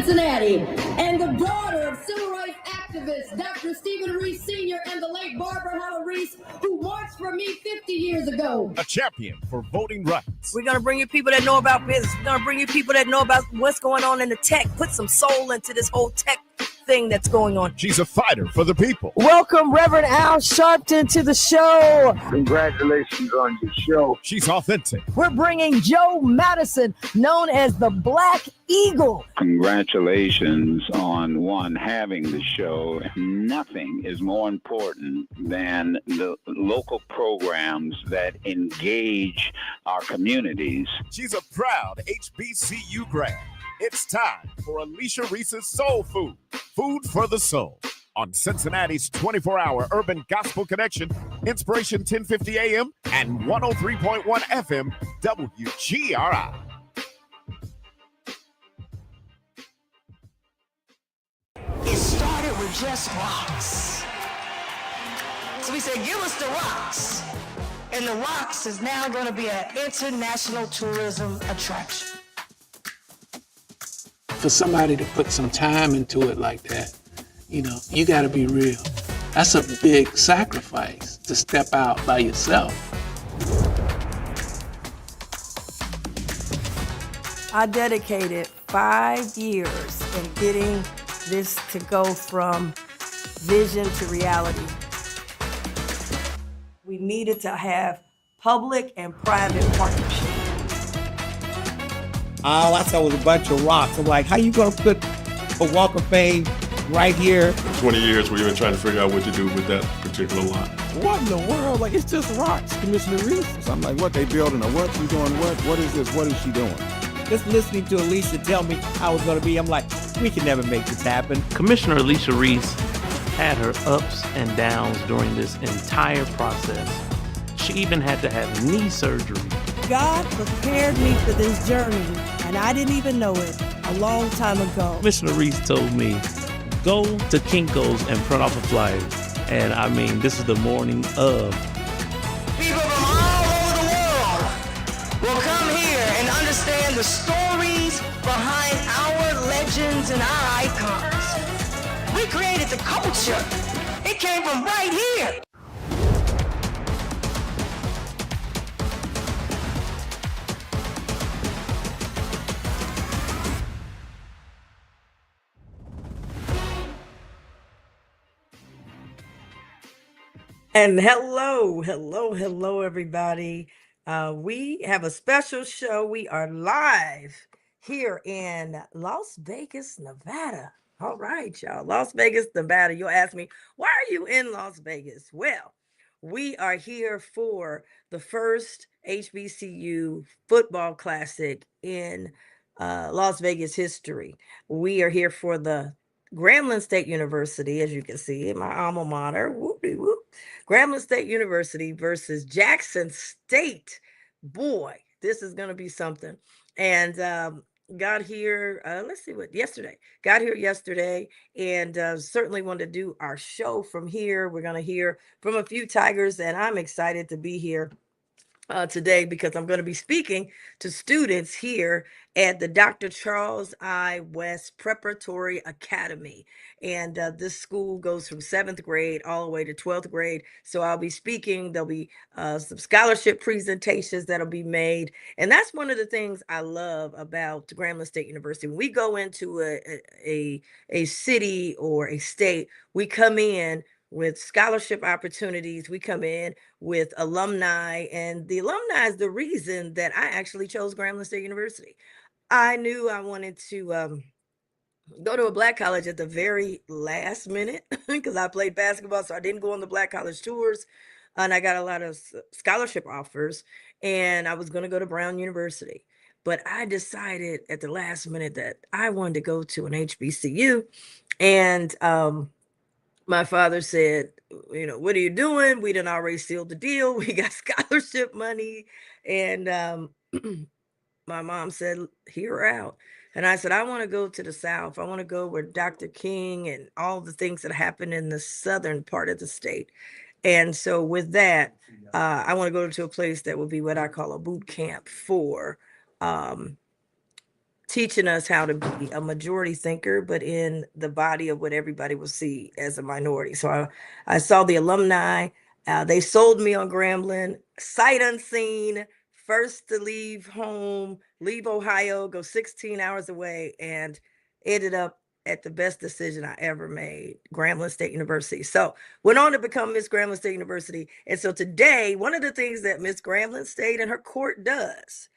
Cincinnati, and the daughter of civil rights activist Dr. Stephen Reece Sr. and the late Barbara Howell Reece, who marched for me 50 years ago. A champion for voting rights. We're going to bring you people that know about business. We're going to bring you people that know about what's going on in the tech. Put some soul into this whole tech thing that's going on. She's a fighter for the people. Welcome, Reverend Al Sharpton, to the show. Congratulations on your show. She's authentic. We're bringing Joe Madison, known as the Black Eagle. Congratulations on having the show. Nothing is more important than the local programs that engage our communities. She's a proud HBCU grad. It's time for Alicia Reece's Soul Food, Food for the Soul, on Cincinnati's 24-hour urban gospel connection, Inspiration 1050 AM and 103.1 FM, WGRI. It started with just rocks. So we said, give us the rocks. And the rocks is now going to be an international tourism attraction. For somebody to put some time into it like that, you got to be real. That's a big sacrifice to step out by yourself. I dedicated 5 years in getting this to go from vision to reality. We needed to have public and private partnerships. All I saw was a bunch of rocks. I'm like, how you gonna put a Walk of Fame right here? 20 years we've been trying to figure out what to do with that particular lot. What in the world? Like, it's just rocks, Commissioner Reece. So I'm like, what, they building or what? You doing what? What is this? What is she doing? Just listening to Alicia tell me how it's gonna be, I'm like, we can never make this happen. Commissioner Alicia Reece had her ups and downs during this entire process. She even had to have knee surgery. God prepared me for this journey, and I didn't even know it a long time ago. Commissioner Reece told me, go to Kinko's and print off a flyer. And I mean, this is the morning of. People from all over the world will come here and understand the stories behind our legends and our icons. We created the culture. It came from right here. And hello, everybody. We have a special show. We are live here in Las Vegas, Nevada. All right, y'all. Las Vegas, Nevada. You'll ask me, why are you in Las Vegas? Well, we are here for the first HBCU football classic in Las Vegas history. We are here for the Grambling State University, as you can see, my alma mater, whoop-de-whoop. Grambling State University versus Jackson State. Boy, this is going to be something. And got here, got here yesterday, and certainly wanted to do our show from here. We're going to hear from a few Tigers, and I'm excited to be here today because I'm going to be speaking to students here at the Dr. Charles I. West Preparatory Academy. And this school goes from 7th grade all the way to 12th grade. So I'll be speaking. There'll be some scholarship presentations that'll be made. And that's one of the things I love about Grambling State University. When we go into a city or a state, we come in with scholarship opportunities. We come in with alumni, and the alumni is the reason that I actually chose Grambling State University. I knew I wanted to go to a Black college at the very last minute because I played basketball, so I didn't go on the Black college tours, and I got a lot of scholarship offers, and I was going to go to Brown University. But I decided at the last minute that I wanted to go to an HBCU, and my father said, what are you doing? We done already sealed the deal. We got scholarship money. And my mom said, hear her out. And I said, I want to go to the South. I want to go where Dr. King and all the things that happen in the southern part of the state. And so with that, I want to go to a place that will be what I call a boot camp for teaching us how to be a majority thinker, but in the body of what everybody will see as a minority. So I saw the alumni. They sold me on Grambling, sight unseen, first to leave home, leave Ohio, go 16 hours away, and ended up at the best decision I ever made, Grambling State University. So went on to become Miss Grambling State University. And so today, one of the things that Miss Grambling State and her court does,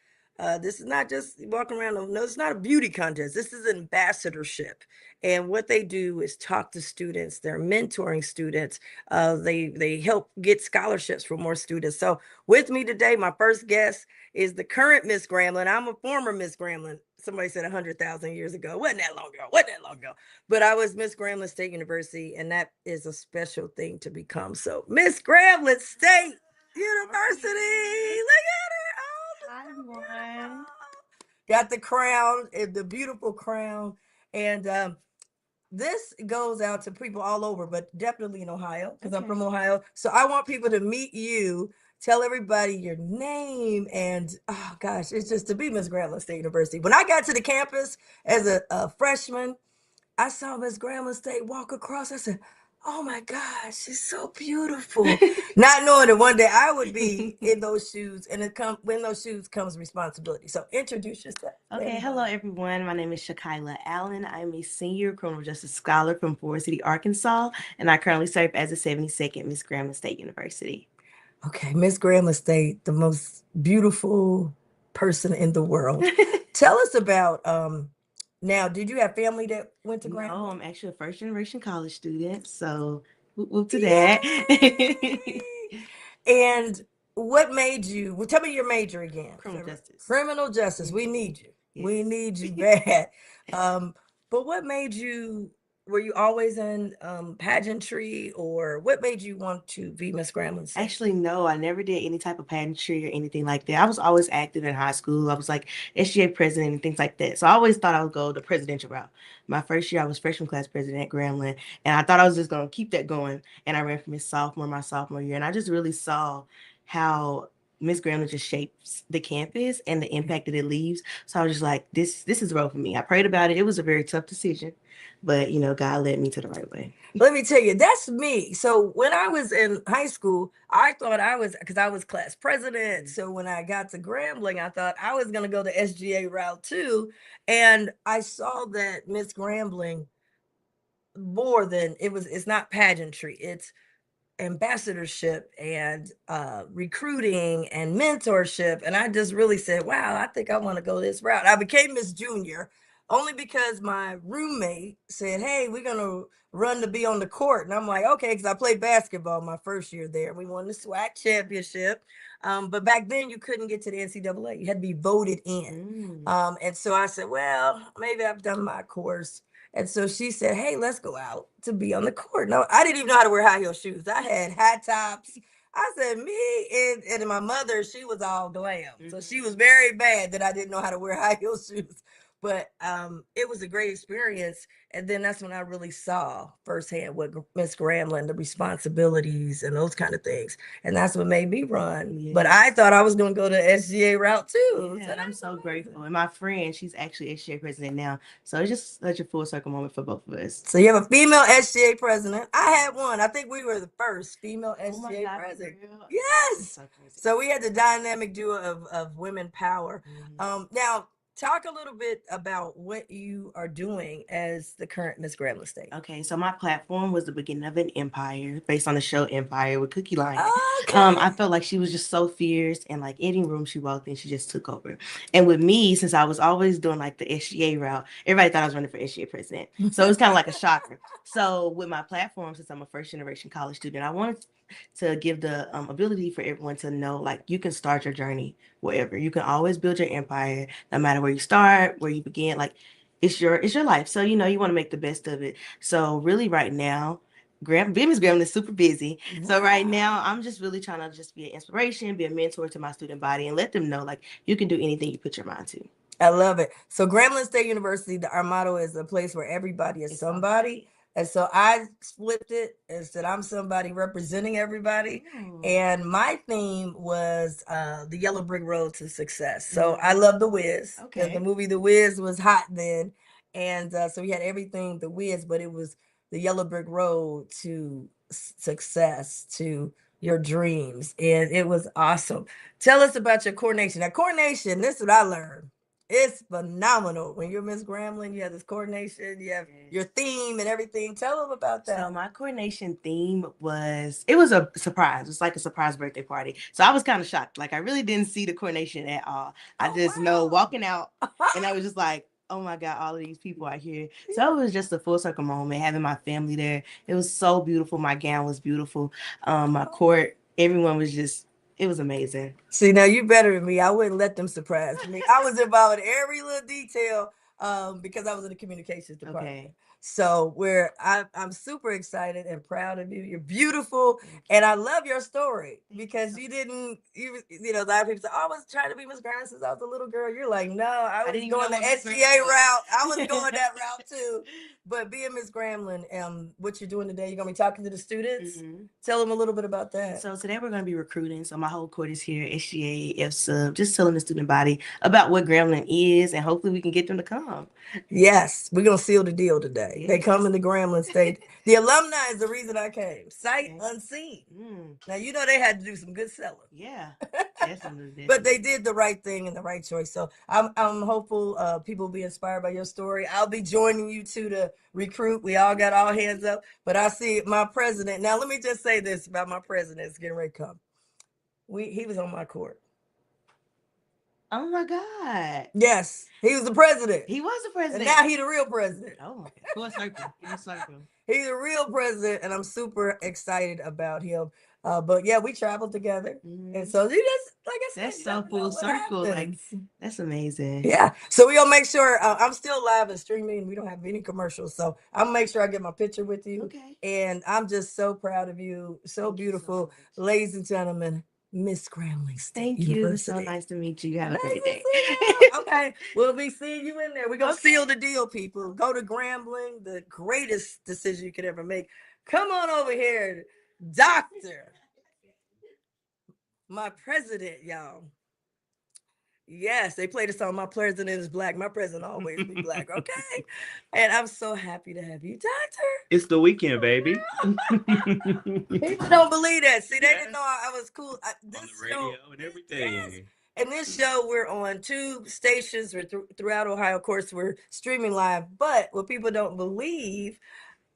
this is not just walking around. No, it's not a beauty contest. This is ambassadorship. And what they do is talk to students. They're mentoring students. They help get scholarships for more students. So with me today, my first guest is the current Miss Grambling. I'm a former Miss Grambling. Somebody said 100,000 years ago. Wasn't that long ago. But I was Miss Grambling State University, and that is a special thing to become. So Miss Grambling State University. Look at her. Oh, hi, everyone. Got the crown, the beautiful crown. And this goes out to people all over, but definitely in Ohio, because I'm from Ohio. So I want people to meet you. Tell everybody your name, and oh gosh, it's just to be Miss Grambling State University. When I got to the campus as a freshman, I saw Miss Grambling State walk across. I said, oh my gosh, she's so beautiful. Not knowing that one day I would be in those shoes, and when those shoes comes responsibility. So introduce yourself. Okay, hello everyone. My name is Shakila Allen. I'm a senior criminal justice scholar from Forest City, Arkansas, and I currently serve as a 72nd Miss Grambling State University. Okay, Miss Grambling State, the most beautiful person in the world. Tell us about now, did you have family that went to Grambling? No, I'm actually a first generation college student, so whoop to that. And what made you, well, tell me your major again. Criminal justice. Criminal justice. We need you. Yes. We need you bad. But what made you, were you always in pageantry, or what made you want to be Miss Grambling State? Actually, no, I never did any type of pageantry or anything like that. I was always active in high school. I was like SGA president and things like that. So I always thought I would go the presidential route. My first year, I was freshman class president at Grambling, and I thought I was just going to keep that going. And I ran for my sophomore year, and I just really saw how Miss Grambling just shapes the campus and the impact that it leaves. So I was just like, this is the road for me. I prayed about it. It was a very tough decision, but God led me to the right way. Let me tell you, that's me. So when I was in high school, I thought because I was class president. So when I got to Grambling, I thought I was going to go the SGA route too. And I saw that Miss Grambling, more than it's not pageantry, it's ambassadorship and recruiting and mentorship. And I just really said, wow, I think I want to go this route. I became Miss Junior only because my roommate said, hey, we're going to run to be on the court. And I'm like, okay, because I played basketball my first year there. We won the SWAC championship. But back then you couldn't get to the NCAA. You had to be voted in. And so I said, well, maybe I've done my course. And so she said, hey, let's go out to be on the court. No, I didn't even know how to wear high heel shoes. I had high tops. I said, me and my mother, she was all glam. So she was very bad that I didn't know how to wear high heel shoes. But it was a great experience. And then that's when I really saw firsthand what Miss Grambling, the responsibilities and those kind of things. And that's what made me run. Yes. But I thought I was going to go the SGA route too. Yeah, and I'm so grateful. And my friend, she's actually SGA president now. So it's just such a full circle moment for both of us. So you have a female SGA president. I had one. I think we were the first female SGA president. Yes. So we had the dynamic duo of women power. Now, talk a little bit about what you are doing as the current Miss Grambling State. Okay, so my platform was the beginning of an empire based on the show Empire with Cookie Line. Okay. I felt like she was just so fierce, and like any room she walked in, she just took over. And with me, since I was always doing like the SGA route, everybody thought I was running for SGA president. So it was kind of like a shocker. So with my platform, since I'm a first generation college student, I wanted to give the ability for everyone to know, like, you can start your journey wherever. You can always build your empire, no matter where you start, where you begin. Like, it's your life. So, you want to make the best of it. So really right now, Miss Grambling is super busy. Wow. So right now, I'm just really trying to just be an inspiration, be a mentor to my student body, and let them know, like, you can do anything you put your mind to. I love it. So Grambling State University, our motto is a place where everybody is somebody. And so I flipped it and said, I'm somebody representing everybody. And my theme was the Yellow Brick Road to Success. So I love The Wiz. Okay. The movie The Wiz was hot then. And so we had everything The Wiz, but it was the Yellow Brick Road to success, to your dreams. And it was awesome. Tell us about your coordination. Now, coordination, this is what I learned. It's phenomenal. When you're Miss Grambling, you have this coordination, you have your theme and everything. Tell them about that. So my coordination theme it was a surprise. It was like a surprise birthday party. So I was kind of shocked. Like I really didn't see the coordination at all. I just know walking out and I was just like, oh my God, all of these people are here. So it was just a full circle moment, having my family there. It was so beautiful. My gown was beautiful. My court, everyone was just, it was amazing. See, now you better than me. I wouldn't let them surprise me. I was involved in every little detail because I was in the communications department. Okay. So I'm super excited and proud of you. You're beautiful, and I love your story because you didn't. A lot of people say, "Oh, I was trying to be Miss Grambling since I was a little girl." You're like, "No, I was going the SGA route. I was going that route too." But being Miss Grambling, what you're doing today, you're gonna be talking to the students. Tell them a little bit about that. So today we're going to be recruiting. So my whole court is here, SGA, FSUB, just telling the student body about what Grambling is, and hopefully we can get them to come. Yes, we're gonna seal the deal today. Yes. They come in the Grambling State. The alumni is the reason I came. Sight unseen. Now you know they had to do some good selling. Yeah, definitely. But they did the right thing and the right choice. So I'm hopeful people will be inspired by your story. I'll be joining you too to recruit. We all got all hands up. But I see my president. Now let me just say this about my president. It's getting ready to come. He was on my court. Oh my God. Yes, he was the president. He was the president. And now he's the real president. Oh my God. Full circle. Full circle. He's a real president, and I'm super excited about him. But yeah, we traveled together. And so you just, like I said, that's so full circle. Like, that's amazing. Yeah. So we'll make sure I'm still live and streaming. We don't have any commercials. So I'll make sure I get my picture with you. Okay. And I'm just so proud of you. So beautiful. Ladies and gentlemen, Miss Grambling State Thank University. you. So nice to meet you. Have a great day. Okay. We'll be seeing you in there. We're going to seal the deal, people. Go to Grambling, the greatest decision you could ever make. Come on over here, Doctor. My president, y'all. Yes, they played the song, My President is Black. My president always be black, okay? And I'm so happy to have you, Doctor. It's the weekend, baby. People don't believe that. See, they didn't know I was cool. On the radio and everything. Yes. And this show, we're on 2 stations throughout Ohio. Of course, we're streaming live. But what people don't believe,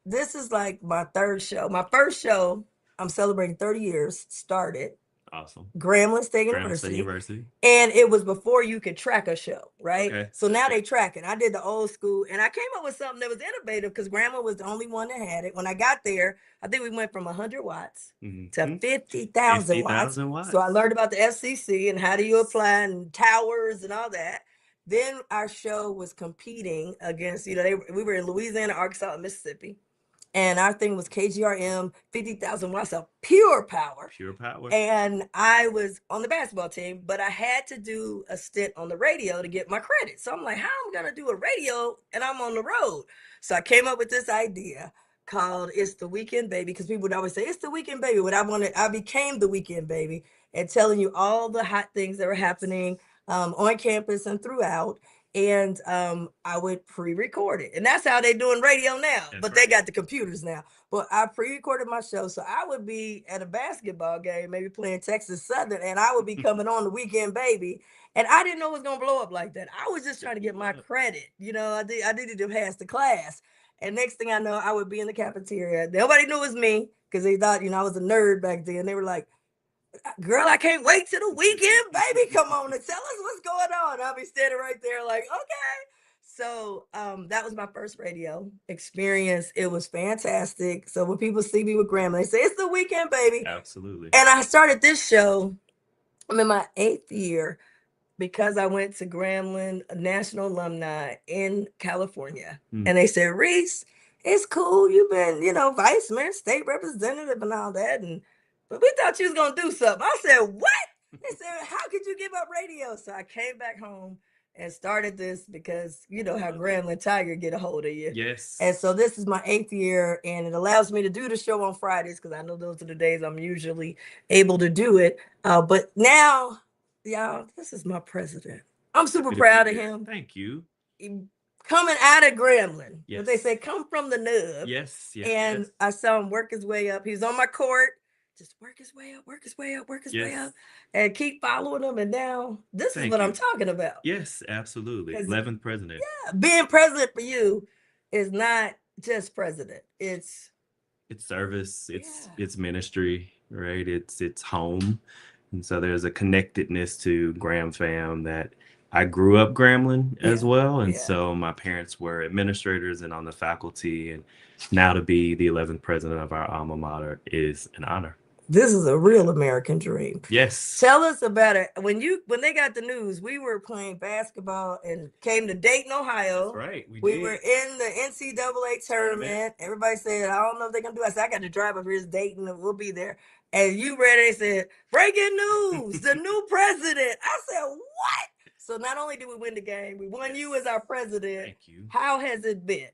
this is like my 3rd show. My first show, I'm celebrating 30 years, started. Awesome. Grambling State University. And it was before you could track a show, right? Okay. So now they track it. I did the old school, and I came up with something that was innovative because Grambling was the only one that had it. When I got there, I think we went from 100 watts to 50,000 watts. So I learned about the FCC and how do you apply and towers and all that. Then our show was competing against, we were in Louisiana, Arkansas, and Mississippi. And our thing was KGRM, 50,000 watts of pure power. Pure power. And I was on the basketball team, but I had to do a stint on the radio to get my credit. So I'm like, how am I going to do a radio and I'm on the road? So I came up with this idea called It's the Weekend Baby, because people would always say, it's the weekend baby. What I became the weekend baby and telling you all the hot things that were happening on campus and throughout. And I would pre-record it. And that's how they're doing radio now. But they got the computers now. But I pre-recorded my show. So I would be at a basketball game, maybe playing Texas Southern, and I would be coming on the weekend baby. And I didn't know it was going to blow up like that. I was just trying to get my credit. I needed to pass the class. And next thing I know, I would be in the cafeteria. Nobody knew it was me because they thought, I was a nerd back then. They were like, girl, I can't wait till the weekend, baby. Come on and tell us what's going on. I'll be standing right there like, okay. So that was my first radio experience. It was fantastic. So when people see me with Grambling, they say, it's the weekend, baby. Absolutely. And I started this show, I'm in my 8th year, because I went to Grambling, a national alumni in California. And they said, Reece, it's cool. You've been, vice mayor, state representative and all that. But we thought you was going to do something. I said, what? They said, how could you give up radio? So I came back home and started this because you know how Gremlin Tiger get a hold of you. Yes. And so this is my 8th year, and it allows me to do the show on Fridays because I know those are the days I'm usually able to do it. But now, y'all, this is my president. I'm super Happy to be proud of here. him. Thank you. Coming out of Gremlin, what they Yes. say, come from the nub. Yes. Yes. And yes. I saw him work his way up. He's on my court. Just work his way up, work his way up, work his way Yes. up, and keep following him. And now this is Thank what I'm you. talking about. Yes, absolutely. 'Cause- 11th president. Yeah, being president for you is not just president. It's Service, it's Yeah. it's ministry, right? It's home. And so there's a connectedness to Graham fam that I grew up Grambling as Yeah, well. And yeah. so my parents were administrators and on the faculty. And now to be the 11th president of our alma mater is an honor. This is a real American dream. Yes. Tell us about it. When they got the news, we were playing basketball and came to Dayton, Ohio. That's right. We did. were in the NCAA tournament. Everybody said, I don't know if they're gonna do it. I said, I got to drive up here to Dayton and we'll be there. And you ready? They said, breaking news, the new president. I said, what? So not only did we win the game, we won you as our president. Thank you. How has it been?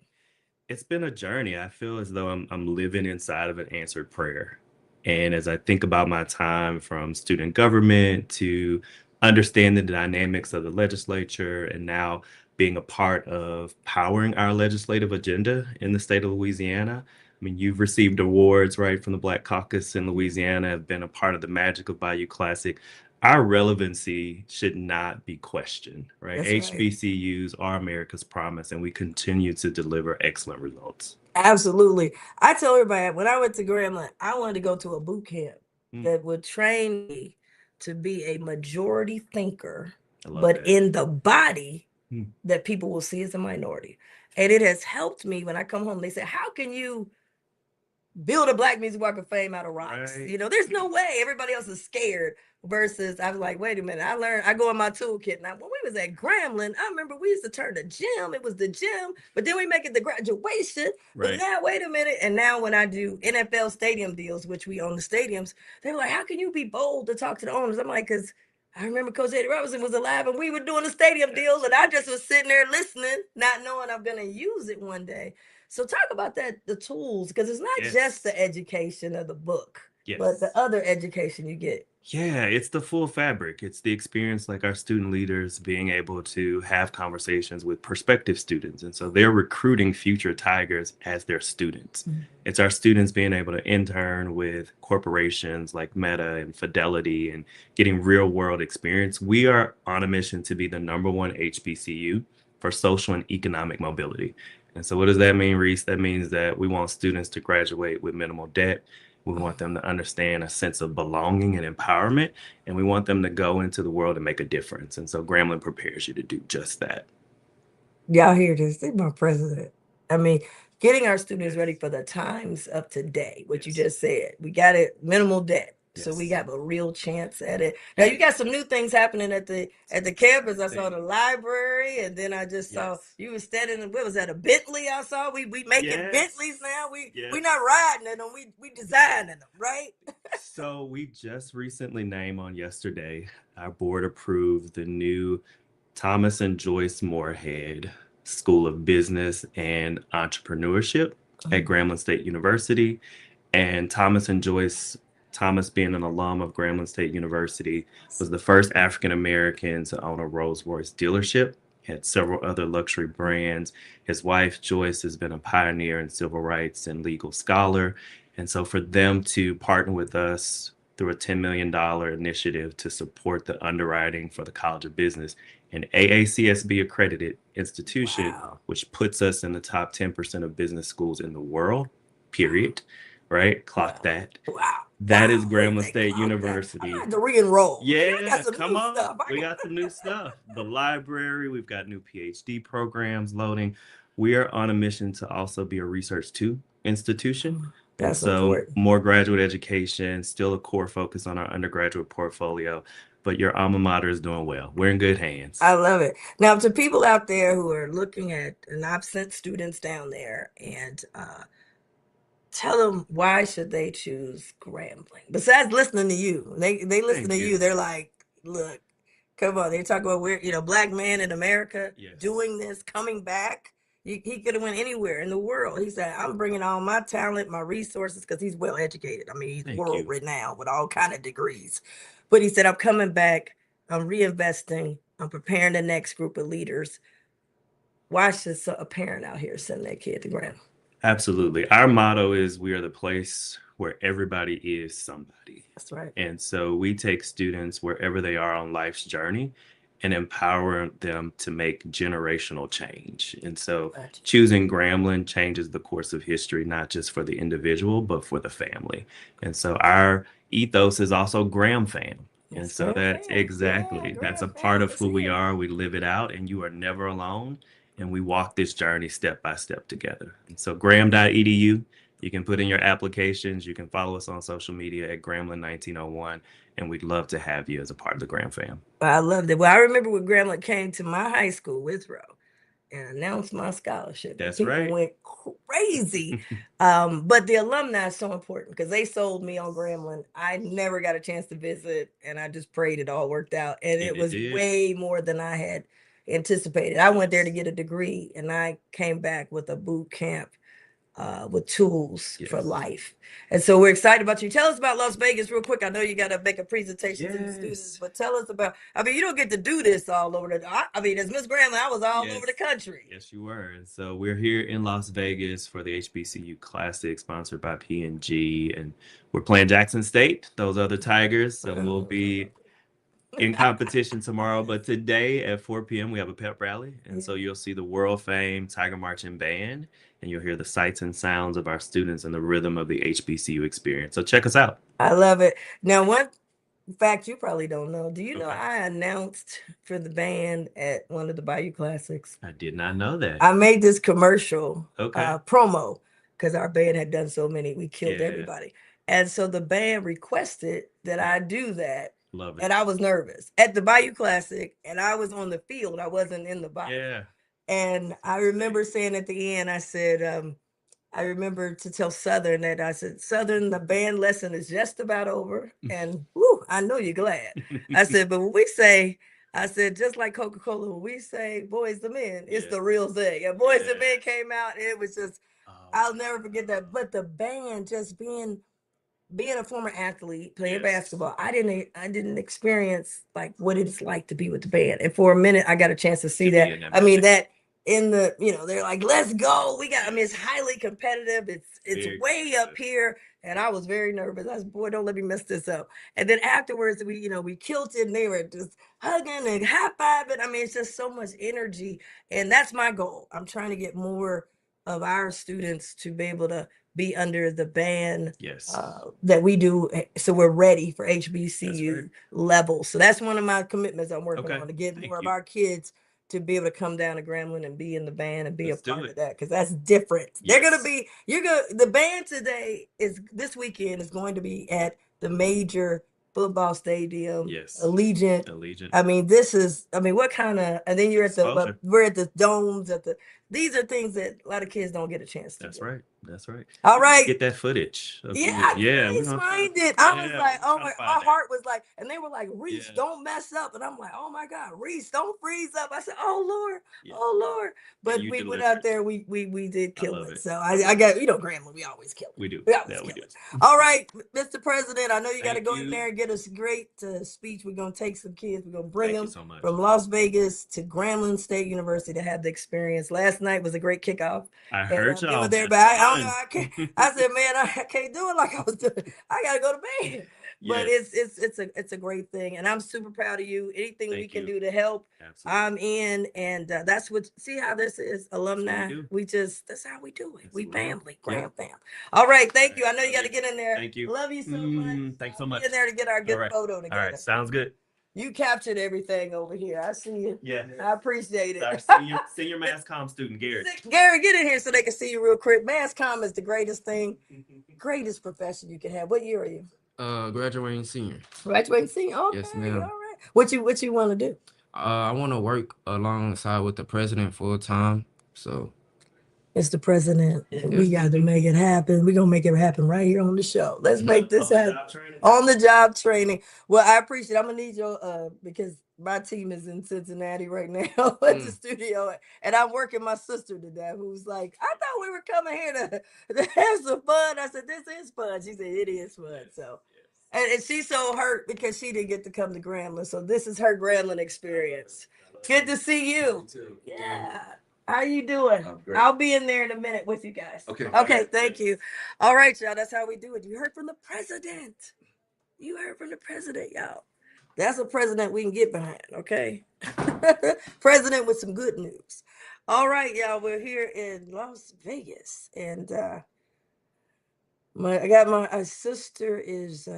It's been a journey. I feel as though I'm living inside of an answered prayer. And as I think about my time from student government to understanding the dynamics of the legislature and now being a part of powering our legislative agenda in the state of Louisiana. I mean, you've received awards, right, from the Black Caucus in Louisiana, have been a part of the Magic of Bayou Classic. Our relevancy should not be questioned, right? That's right. HBCUs are America's promise, and we continue to deliver excellent results. Absolutely. I tell everybody when I went to Grambling, I wanted to go to a boot camp that would train me to be a majority thinker, but that. in the body Hmm. that people will see as a minority. And it has helped me when I come home. They say, how can you build a Black Music Walk of Fame out of rocks? Right. You know, there's no way. Everybody else is scared. Versus I was like, wait a minute, I go in my toolkit. Now, when we was at Grambling, I remember we used to turn the gym. It was the gym, but then we make it the graduation. But Right. now, wait a minute. And now when I do NFL stadium deals, which we own the stadiums, they were like, how can you be bold to talk to the owners? I'm like, because I remember Coach Eddie Robinson was alive and we were doing the stadium deals and I just was sitting there listening, not knowing I'm going to use it one day. So talk about that, the tools, because it's not Yes. just the education of the book, but the Yes. other education you get. Yeah, it's the full fabric. It's the experience, like our student leaders being able to have conversations with prospective students. And so they're recruiting future Tigers as their students. It's our students being able to intern with corporations like Meta and Fidelity and getting real world experience. We are on a mission to be the #1 HBCU for social and economic mobility. And so what does that mean, Reese? That means that we want students to graduate with minimal debt. We want them to understand a sense of belonging and empowerment, and we want them to go into the world and make a difference. And so Grambling prepares you to do just that. Y'all hear this? They're my president. I mean, getting our students ready for the times of today, what you just said. We got it minimal debt. So we got a real chance at it. Now you got some new things happening at the campus. I saw the library, and then I just saw you were standing in, what was that, a Bentley I saw? We making Bentleys now. We not riding in them, we designing them, right? So we just recently named on yesterday, our board approved the new Thomas and Joyce Moorhead School of Business and Entrepreneurship at Grambling State University. And Thomas and Joyce, Thomas being an alum of Grambling State University, was the first African American to own a Rolls-Royce dealership. He had several other luxury brands. His wife, Joyce, has been a pioneer in civil rights and legal scholar. And so for them to partner with us through a $10 million initiative to support the underwriting for the College of Business, an AACSB accredited institution, which puts us in the top 10% of business schools in the world, period, right? Clock that. Wow. That is Grambling State University. I had to re-enroll. Yeah, some come new on. stuff. We got some new stuff. The library, we've got new PhD programs loading. We are on a mission to also be a research too institution. That's so important. More graduate education, still a core focus on our undergraduate portfolio, but your alma mater is doing well. We're in good hands. I love it. Now, to people out there who are looking at, and I've sent students down there, and tell them why should they choose Grambling besides listening to you. They listen to you. They're like, look, Come on, they talk about black man in America Yes. doing this, coming back. He could have went anywhere in the world. He said, "I'm bringing all my talent, my resources," because he's well educated. I mean, he's world renowned with all kind of degrees. But he said, "I'm coming back. I'm reinvesting. I'm preparing the next group of leaders." Why should a parent out here send their kid to Graham? Absolutely. Our motto is we are the place where everybody is somebody. That's right. And so we take students wherever they are on life's journey and empower them to make generational change. And so choosing Grambling changes the course of history, not just for the individual, but for the family. And so our ethos is also Graham fam. And so that's exactly, that's a part of who we are. We live it out, and you are never alone. And we walk this journey step by step together. And so graham.edu, you can put in your applications. You can follow us on social media at Grambling 1901. And we'd love to have you as a part of the Graham fam. I loved it. Well, I remember when Grambling came to my high school, Withrow, and announced my scholarship. That's People right. went crazy. But the alumni is so important because they sold me on Grambling. I never got a chance to visit, and I just prayed it all worked out. And it was way more than I had anticipated. I went there to get a degree, and I came back with a boot camp with tools for life. And so we're excited about you. Tell us about Las Vegas real quick. I know you got to make a presentation to the students, but tell us about, I mean, you don't get to do this all over I mean, as Miss Grambling, I was all over the country. Yes, you were. And so we're here in Las Vegas for the HBCU Classic sponsored by P&G, and we're playing Jackson State, those other Tigers. So we'll be in competition tomorrow, but today at 4 p.m. we have a pep rally, and so you'll see the world famed Tiger Marching Band, and you'll hear the sights and sounds of our students and the rhythm of the HBCU experience. So check us out. I love it. Now, one fact you probably don't know, do you know I announced for the band at one of the Bayou Classics? I did not know that. I made this commercial promo because our band had done so many. We killed everybody. And so the band requested that I do that. Love it. And I was nervous at the Bayou Classic, and I was on the field. I wasn't in the Bayou. Yeah. And I remember saying at the end, I said, I remember to tell Southern that I said, Southern, the band lesson is just about over. And whoo, I know you're glad. I said, but when we say, I said, just like Coca-Cola, when we say Boys the Men, it's the real thing. And Boys the Men came out, and it was just, I'll never forget that. But the band just being a former athlete playing basketball, I didn't experience like what it's like to be with the band. And for a minute, I got a chance to see that. I mean, that in the, they're like, let's go. I mean, it's highly competitive. It's way up here. And I was very nervous. I said, boy, don't let me mess this up. And then afterwards, we kilted, and they were just hugging and high-fiving. I mean, it's just so much energy. And that's my goal. I'm trying to get more of our students to be able to be under the band that we do, so we're ready for HBCU level. So that's one of my commitments I'm working on, to get more of our kids to be able to come down to Grambling and be in the band and be a part of that, because that's different. They're gonna be, the band this weekend is going to be at the major football stadium, Allegiant. I mean, what kind of, and then you're at we're at the domes, these are things that a lot of kids don't get a chance to do. That's right. All right. Get that footage. I find it. I was like, oh my heart was like, and they were like, Reece, don't mess up. And I'm like, oh my God, Reece, don't freeze up. I said, oh Lord. But we went out there, we did kill it. So I got, Grambling, we always kill it. We do. We always kill it. All right, Mr. President, I know you got to go in there and get us a great speech. We're going to take some kids. We're going to bring them from Las Vegas to Grambling State University to have the experience. Last night was a great kickoff. I heard y'all. There, but I can't. I said, man, I can't do it like I was doing. I got to go to bed. But it's a great thing, and I'm super proud of you. Anything we can do to help, I'm in, and that's see how this is, alumni. That's how we do it. We family, Graham fam. All right, thank you. I know you got to get in there. Thank you. Love you so much. Thanks so much. Get in there to get our good photo together. All right, sounds good. You captured everything over here. I see you. Yeah. I appreciate it. Our senior mass comm student, Garrett. Garrett, get in here so they can see you real quick. Mass comm is the greatest thing, greatest profession you can have. What year are you? Graduating senior. Graduating senior. Okay. Yes, ma'am. All right. What you want to do? I want to work alongside with the president full time. So it's the president. We got to make it happen. We're gonna make it happen right here on the show. Let's make this happen. On the job training. Well, I appreciate it. I'm gonna need your because my team is in Cincinnati right now at the studio, and I'm working my sister to death, who's like, I thought we were coming here to have some fun. I said, this is fun. She said, it is fun. So, and she's so hurt because she didn't get to come to Grambling. So this is her Grambling experience. Good to see you. Yeah. How you doing? I'll be in there in a minute with you guys. Okay. Thank you. All right, y'all. That's how we do it. You heard from the president. You heard from the president, y'all. That's a president we can get behind, okay? President with some good news. All right, y'all. We're here in Las Vegas, and my sister is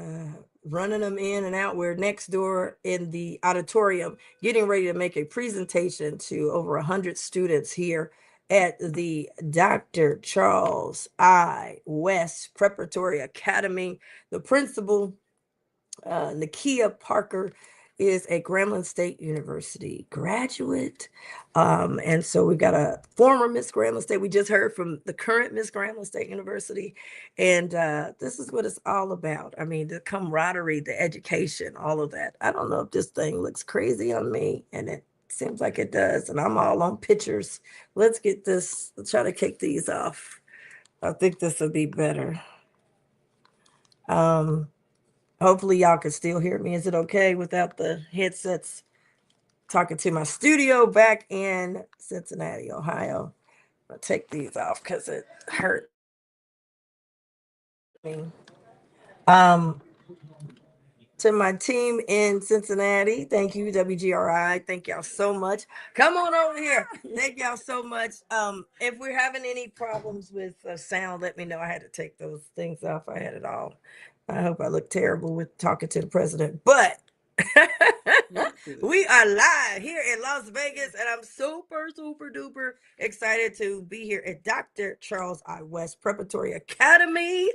running them in and out. We're next door in the auditorium, getting ready to make a presentation to over 100 students here at the Dr. Charles I. West Preparatory Academy. The principal, Nakia Parker, is a Grambling State University graduate. And so we've got a former Miss Grambling State. We just heard from the current Miss Grambling State University. And this is what it's all about. I mean, the camaraderie, the education, all of that. I don't know if this thing looks crazy on me, and it seems like it does. And I'm all on pictures. Let's get this, let's try to kick these off. I think this will be better. Hopefully y'all can still hear me. Is it okay without the headsets? Talking to my studio back in Cincinnati, Ohio. I'll take these off because it hurt me. To my team in Cincinnati, thank you, WGRI. Thank y'all so much. Come on over here. Thank y'all so much. If we're having any problems with sound, let me know. I had to take those things off. I had it all. I hope I look terrible with talking to the president, but we are live here in Las Vegas, and I'm super, super duper excited to be here at Dr. Charles I. West Preparatory Academy.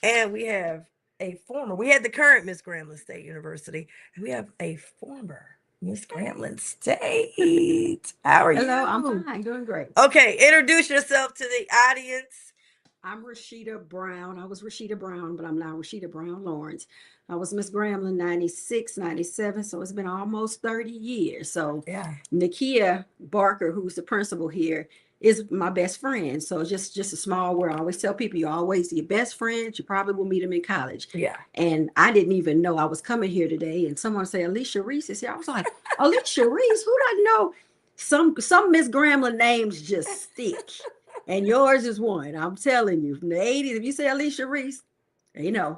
And we have we had the current Miss Grambling State University, and we have a former Miss Grambling State. How are you? Hello, I'm fine, doing great. Okay, introduce yourself to the audience. I'm Rashida Brown. I was Rashida Brown, but I'm now Rashida Brown Lawrence. I was Miss Grambling 96, 97, so it's been almost 30 years. So yeah, Nakia Barker, who's the principal here, is my best friend. So just a small world. I always tell people, you're always your best friends. You probably will meet them in college. Yeah. And I didn't even know I was coming here today. And someone say, Alicia Reece is here. I was like, Alicia Reece, who doesn't know? Some Miss Grambling names just stick. And yours is one. I'm telling you, from the 80s, if you say Alicia Reece, you know,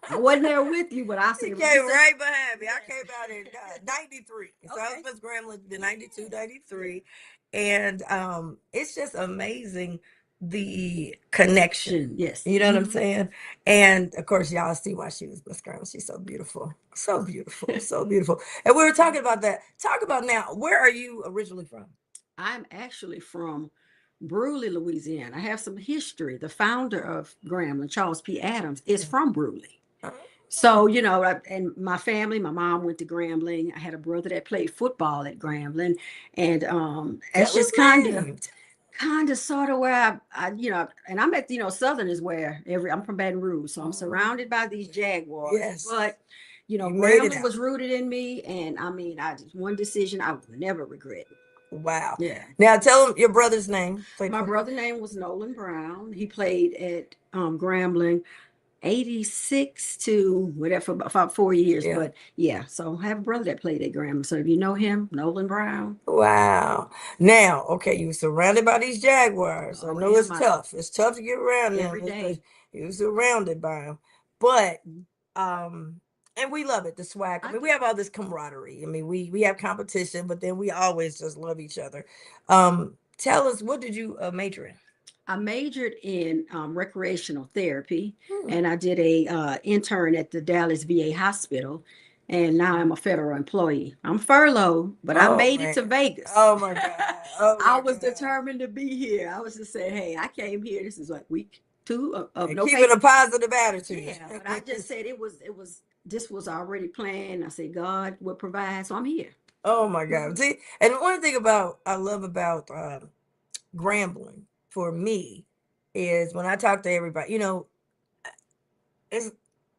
I wasn't there with you, but I said, you came right behind me. I came out in 93. So I was Miss Grambling in 92, 93. And it's just amazing the connection. Yes. You know what I'm saying? And of course, y'all see why she was Miss Grambling. She's so beautiful. So beautiful. So beautiful. And we were talking about that. Talk about now, where are you originally from? I'm actually from Brewley, Louisiana. I have some history. The founder of Grambling, Charles P. Adams, is from Brewley. So, you know, and my family, my mom went to Grambling. I had a brother that played football at Grambling. And it's just kind of sort of where I, you know, and I'm at, you know, Southern is where I'm from Baton Rouge. So I'm surrounded by these Jaguars. Yes. But, you know, Grambling was rooted in me. And I mean, one decision I will never regret. Wow. Yeah. Now tell them your brother's name. My brother's name was Nolan Brown. He played at Grambling 86 to whatever, about 4 years. Yeah. But yeah, so I have a brother that played at Grambling. So if you know him, Nolan Brown. Wow. Now, okay, you were surrounded by these Jaguars. I know it's tough. It's tough to get around them every day. You were surrounded by them. But and we love it, the swag. I mean, we have all this camaraderie. I mean, we have competition, but then we always just love each other. Tell us, what did you major in? I majored in recreational therapy, and I did a intern at the Dallas VA hospital, and now I'm a federal employee. I'm furloughed, but I made it to Vegas. Oh my God. I was determined to be here. I was just saying, hey, I came here. This is like week 2 of no keeping a positive attitude. Yeah, but I just said this was already planned. I said God would provide, so I'm here. Oh my God. See, and one thing I love about Grambling for me is when I talk to everybody, you know,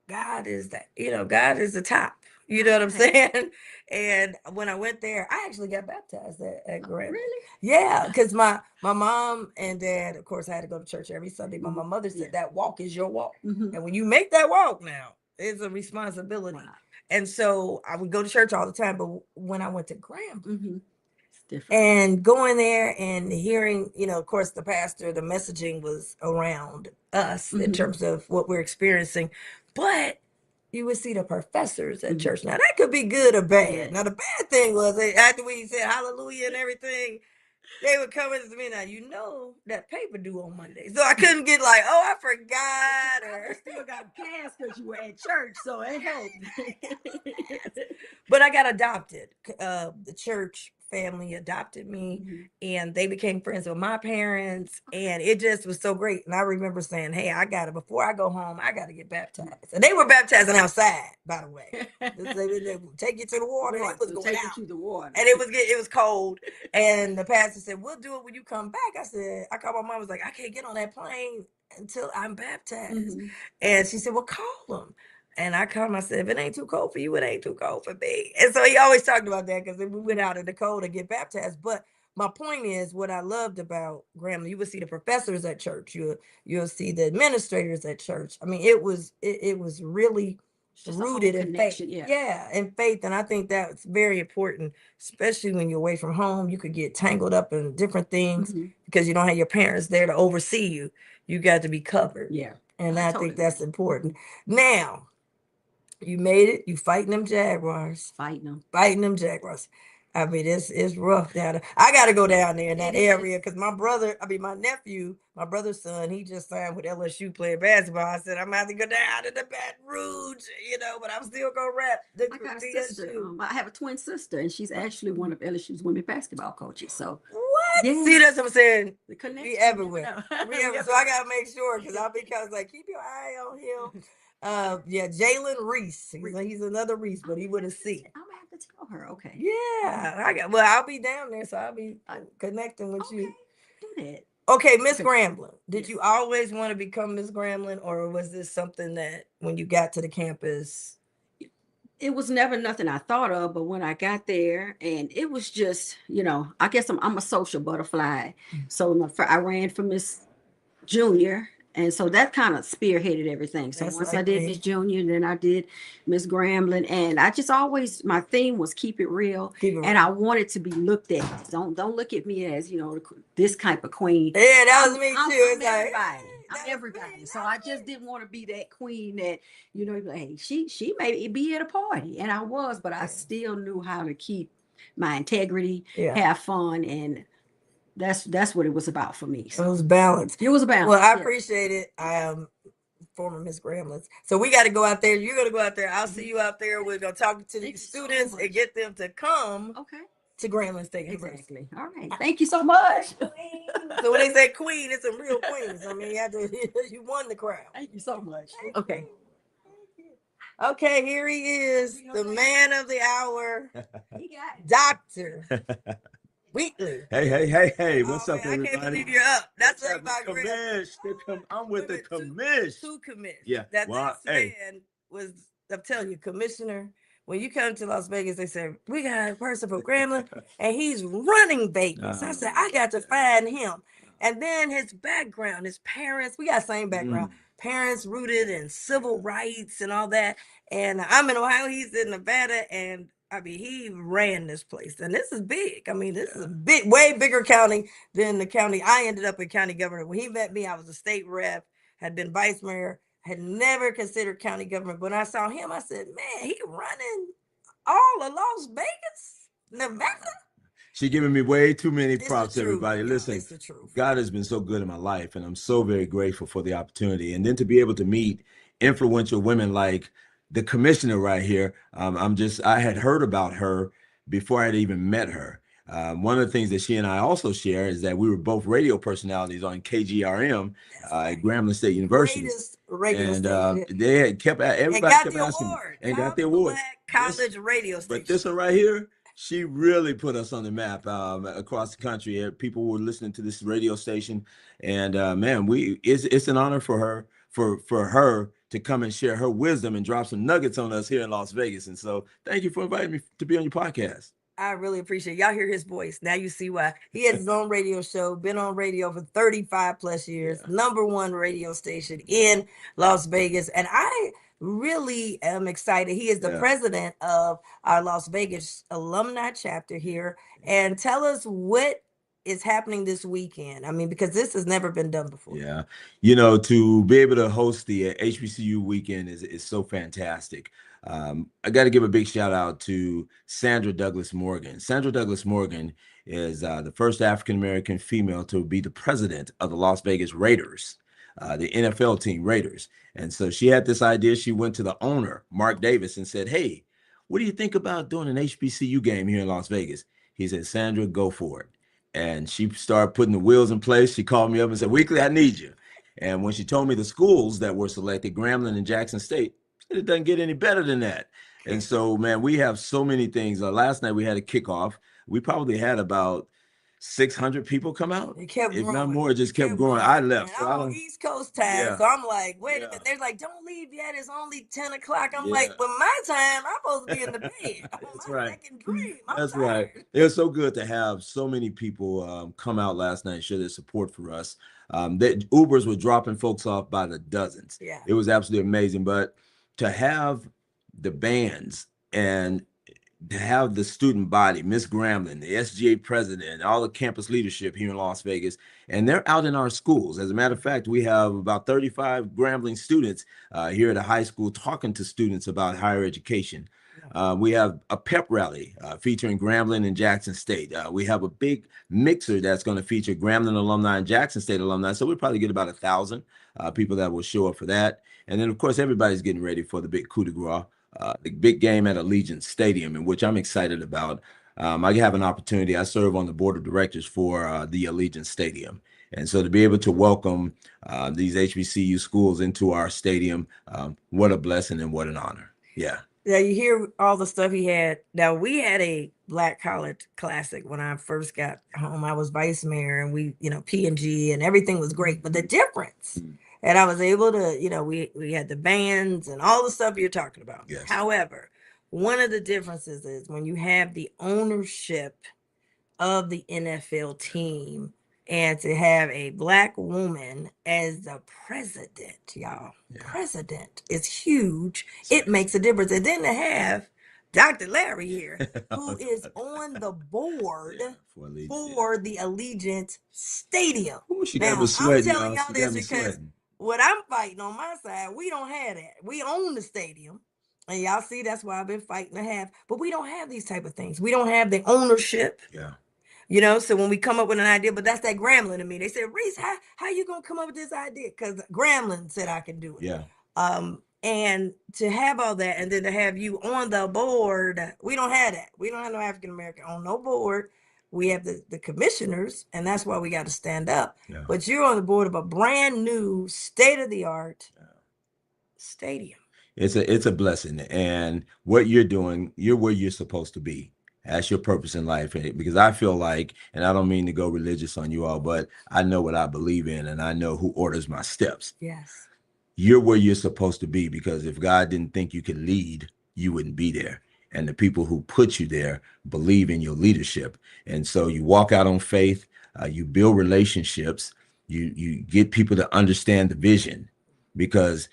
God is the top. You know what I'm saying? And when I went there, I actually got baptized at Grambling. Really? Yeah, because my mom and dad, of course, I had to go to church every Sunday, but my Mhm. mother said that walk is your walk. Mhm. And when you make that walk now, it's a responsibility. Wow. And so I would go to church all the time, but when I went to Grambling, Mhm. It's different. and going there and hearing, of course, the pastor, the messaging was around us in Mhm. terms of what we're experiencing, but you would see the professors at Mhm. church. Now that could be good or bad. Yeah. Now the bad thing was after we said hallelujah and everything, they would come in to me. Now that paper due on Monday, so I couldn't get like, oh, I forgot, You or still got passed because you were at church, so it helped. but I got adopted. The church family adopted me, Mhm. and they became friends with my parents, and it just was so great. And I remember saying, "Hey, before I go home, I got to get baptized." And they were baptizing outside, by the way. They would take you to the water. Right, It was so going take you out, to the water. and it was cold. And the pastor said, "We'll do it when you come back." I called my mom. I was like, "I can't get on that plane until I'm baptized." Mhm. And she said, "Well, call them." And I called him. I said, "If it ain't too cold for you, it ain't too cold for me." And so he always talked about that because we went out in the cold to get baptized. But my point is, what I loved about Grambling, you would see the professors at church. You'll see the administrators at church. I mean, it was really Just a whole rooted in faith. connection, yeah. Yeah, in faith. And I think that's very important, especially when you're away from home. You could get tangled up in different things Mhm. because you don't have your parents there to oversee you. You got to be covered. Yeah. And I I totally think that's important. Now, you made it. You fighting them Jaguars. Fighting them Jaguars. I mean, it's rough down there. I got to go down there in that It is. area because my nephew, my brother's son, he just signed with LSU playing basketball. I said, I'm going to have to go down to the Baton Rouge, but I'm still going to rap the I got a sister. DSU. I have a twin sister, and she's actually one of LSU's women basketball coaches. So What? yeah, See, that's what I'm saying. the connection. We everywhere. No. We everywhere. So I gotta make sure because I'll be kind of like, keep your eye on him. Yeah, Jalen Reece. He's another Reece, but he with a C. I'm gonna have to tell her. Okay. Yeah, I'll be down there, so I'll be connecting with you. Do that. Okay, Miss Grambling. Did you always want to become Miss Grambling, or was this something that when you got to the campus? It was never nothing I thought of, but when I got there, and it was just, I guess I'm a social butterfly. So I ran for Miss Junior, and so that kind of spearheaded everything. So That's once like I did me. Miss Junior, then I did Miss Grambling, and I just always, my theme was keep it real, and I wanted to be looked at. Don't look at me as this type of queen. Yeah, that was me too. I'm It's like, everybody. I'm everybody. So I just didn't want to be that queen that like, hey, she may be at a party, and I was, but I still knew how to keep my integrity, have fun, and that's what it was about for me. So it was balanced. It was a balance. Well, I appreciate it. I am former Miss Gremlins. So we got to go out there. You're going to go out there. I'll see you out there. We're going to talk to these students and get them to come to Gremlins State University. Exactly. All right. Thank you so much. So when they say queen, it's some real queens. I mean, you won the crowd. Thank you so much. Okay. Okay, here he is, the man of the hour, Dr. Wheatley. Hey, what's up, I everybody? can't believe you're up. That's like my I'm with the commish. Two commish. Yeah. That this man was, I'm telling you, commissioner. When you come to Las Vegas, they say, we got a person from Grambling, and he's running Vegas. I said, I got to find him. And then his background, his parents, we got the same background. Parents rooted in civil rights and all that. And I'm in Ohio, he's in Nevada, and I mean, he ran this place. And this is big. I mean, this is a big, way bigger county than the county. I ended up in county government. When he met me, I was a state rep, had been vice mayor, had never considered county government. When I saw him, I said, man, he running all of Las Vegas, Nevada. She giving me way too many props, everybody. Listen, God has been so good in my life, and I'm so very grateful for the opportunity. And then to be able to meet influential women like the commissioner right here, I had heard about her before I had even met her. One of the things that she and I also share is that we were both radio personalities on KGRM at Grambling State University. They had kept everybody kept asking me, and got the award. College radio station. But this one right here, she really put us on the map across the country. People were listening to this radio station, and man, it's an honor for her to come and share her wisdom and drop some nuggets on us here in Las Vegas. And so thank you for inviting me to be on your podcast. I really appreciate it. Y'all hear his voice. Now you see why. He has his own radio show, been on radio for 35 plus years, #1 radio station in Las Vegas. And I really am excited. He is the president of our Las Vegas alumni chapter here. And tell us what is happening this weekend. I mean, because this has never been done before. Yeah. You know, to be able to host the HBCU weekend is so fantastic. I got to give a big shout out to Sandra Douglas Morgan. Sandra Douglas Morgan is the first African-American female to be the president of the Las Vegas Raiders, the NFL team Raiders. And so she had this idea. She went to the owner, Mark Davis, and said, hey, what do you think about doing an HBCU game here in Las Vegas? He said, Sandra, go for it. And she started putting the wheels in place. She called me up and said, Weekly, I need you. And when she told me the schools that were selected, Grambling and Jackson State, it doesn't get any better than that. And so, man, we have so many things. Last night we had a kickoff. We probably had about 600 people come out. It kept if growing. not more, it just kept growing. I left. And I'm on East Coast time, so I'm like, wait a minute. They're like, don't leave yet. It's only 10 o'clock. I'm like, but my time, I'm supposed to be in the bed. That's right. Dream. That's right. It was so good to have so many people come out last night and show their support for us. That Ubers were dropping folks off by the dozens. Yeah. It was absolutely amazing. But to have the bands and to have the student body, Miss Grambling, the SGA president, all the campus leadership here in Las Vegas, and they're out in our schools. As a matter of fact, we have about 35 Grambling students here at a high school talking to students about higher education. We have a pep rally featuring Grambling and Jackson State. We have a big mixer that's going to feature Grambling alumni and Jackson State alumni. So we'll probably get about 1,000 people that will show up for that. And then, of course, everybody's getting ready for the big coup de grace. The big game at Allegiant Stadium, in which I'm excited about. I have an opportunity. I serve on the board of directors for the Allegiant Stadium. And so to be able to welcome these HBCU schools into our stadium, what a blessing and what an honor. Yeah. Yeah, you hear all the stuff he had. Now, we had a Black College Classic when I first got home. I was vice mayor and we, P&G and everything was great. But the difference, and I was able to, we had the bands and all the stuff you're talking about. Yes. However, one of the differences is when you have the ownership of the NFL team and to have a Black woman as the president, y'all. Yeah. President is huge. It makes a difference. And then to have Dr. Larry here, who is on the board for the Allegiant Stadium. Ooh, now, I'm telling y'all this because what I'm fighting on my side, we don't have that. We own the stadium. And y'all see, that's why I've been fighting to have. But we don't have these type of things. We don't have the ownership. Yeah. So when we come up with an idea, but that's that Grambling to me. They said, Reece, how you going to come up with this idea? Because Grambling said I can do it. Yeah. And to have all that and then to have you on the board, we don't have that. We don't have no African-American on no board. We have the commissioners, and that's why we got to stand up. Yeah. But you're on the board of a brand new state-of-the-art stadium. It's a blessing. And what you're doing, you're where you're supposed to be. That's your purpose in life. Because I feel like, and I don't mean to go religious on you all, but I know what I believe in and I know who orders my steps. Yes. You're where you're supposed to be, because if God didn't think you could lead, you wouldn't be there. And the people who put you there believe in your leadership. And so you walk out on faith, you build relationships, you get people to understand the vision, because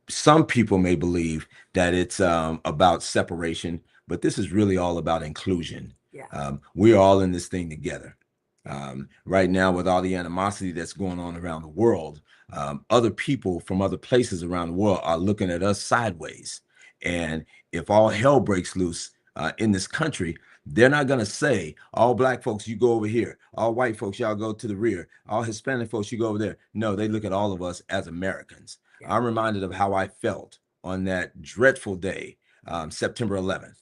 some people may believe that it's about separation, but this is really all about inclusion. Yeah. We're all in this thing together. Right now, with all the animosity that's going on around the world, other people from other places around the world are looking at us sideways. And if all hell breaks loose in this country, they're not going to say, all Black folks, you go over here. All white folks, y'all go to the rear. All Hispanic folks, you go over there. No, they look at all of us as Americans. Yeah. I'm reminded of how I felt on that dreadful day, September 11th.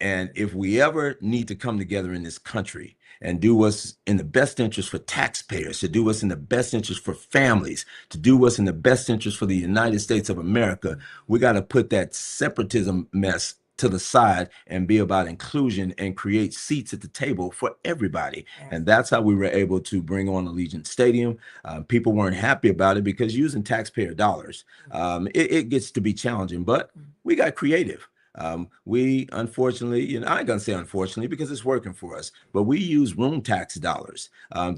And if we ever need to come together in this country and do what's in the best interest for taxpayers, to do what's in the best interest for families, to do what's in the best interest for the United States of America, we got to put that separatism mess to the side and be about inclusion and create seats at the table for everybody. And that's how we were able to bring on Allegiant Stadium. People weren't happy about it because using taxpayer dollars, it gets to be challenging, but we got creative. We unfortunately, I ain't gonna say unfortunately because it's working for us, but we use room tax dollars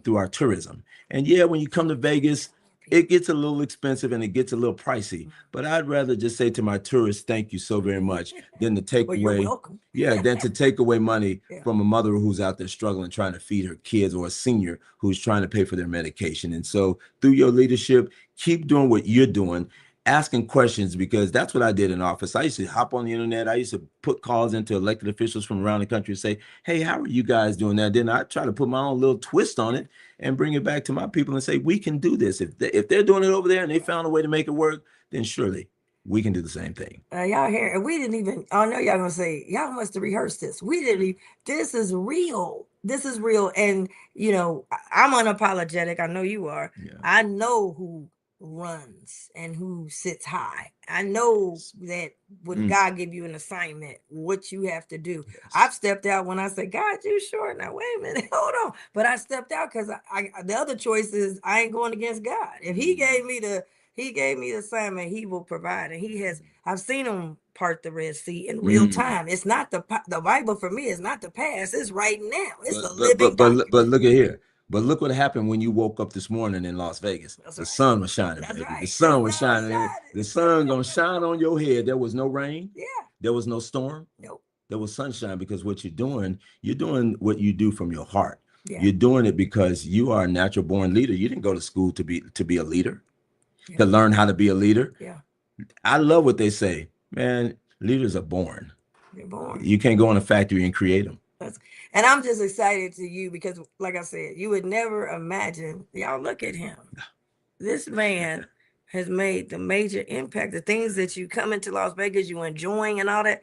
through our tourism. And yeah, when you come to Vegas, it gets a little expensive and it gets a little pricey, but I'd rather just say to my tourists, thank you so very much, than to take Well, you're away, welcome. than to take away money from a mother who's out there struggling, trying to feed her kids, or a senior who's trying to pay for their medication. And so through your leadership, keep doing what you're doing, asking questions, because that's what I did in office. I used to hop on the internet. I used to put calls into elected officials from around the country and say, hey, how are you guys doing that? Then I try to put my own little twist on it and bring it back to my people and say, we can do this. If they're doing it over there and they found a way to make it work, then surely we can do the same thing. Y'all hear, and we didn't even, I know y'all gonna say, y'all must have rehearsed this. We didn't even, this is real. This is real. And, I'm unapologetic. I know you are. Yeah. I know who runs and who sits high. I know that when God give you an assignment, what you have to do. Yes. I've stepped out when I said, God, you sure? Now wait a minute, hold on. But I stepped out because I the other choice is I ain't going against God. If He gave me the assignment, He will provide. And I've seen Him part the Red Sea in real time. It's not the Bible for me is not the past. It's right now. It's the living document. But look at here. But look what happened when you woke up this morning in Las Vegas. That's the right. sun was shining, That's baby. right. The sun was The sun was shining. shining. The sun gonna shine on your head. There was no rain. Yeah. There was no storm. Nope. There was sunshine, because what you're doing what you do from your heart. Yeah. You're doing it because you are a natural born leader. You didn't go to school to be a leader, to learn how to be a leader. Yeah. I love what they say, man. Leaders are born. They're born. You can't go in a factory and create them. And I'm just excited to you because, like I said, you would never imagine. Y'all look at him. This man has made the major impact. The things that you come into Las Vegas, you enjoying and all that.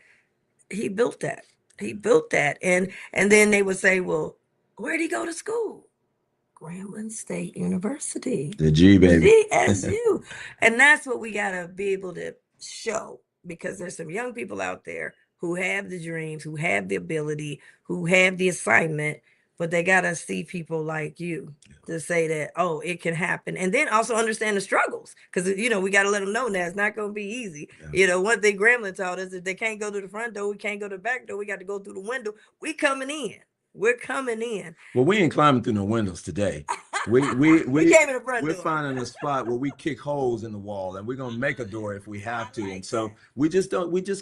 He built that. He built that. And then they would say, well, where'd he go to school? Grambling State University. The G, baby. GSU. And that's what we got to be able to show, because there's some young people out there who have the dreams, who have the ability, who have the assignment, but they got to see people like you to say that, oh, it can happen. And then also understand the struggles, because, we got to let them know that it's not going to be easy. Yeah. One thing Grambling taught us, if they can't go to the front door, we can't go to the back door, we got to go through the window. We coming in. We're coming in. Well, we ain't climbing through no windows today. We came in the front we're door. finding a spot where we kick holes in the wall, and we're gonna make a door if we have to. And so we just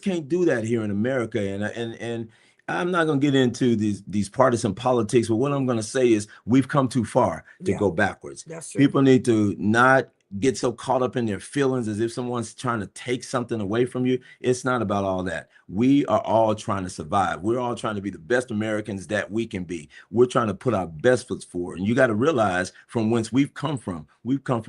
can't do that here in America. And I'm not gonna get into these partisan politics, but what I'm gonna say is we've come too far to go backwards. That's true. People need to not get so caught up in their feelings as if someone's trying to take something away from you. It's not about all that. We are all trying to survive. We're all trying to be the best Americans that we can be. We're trying to put our best foot forward. And you got to realize from whence we've come from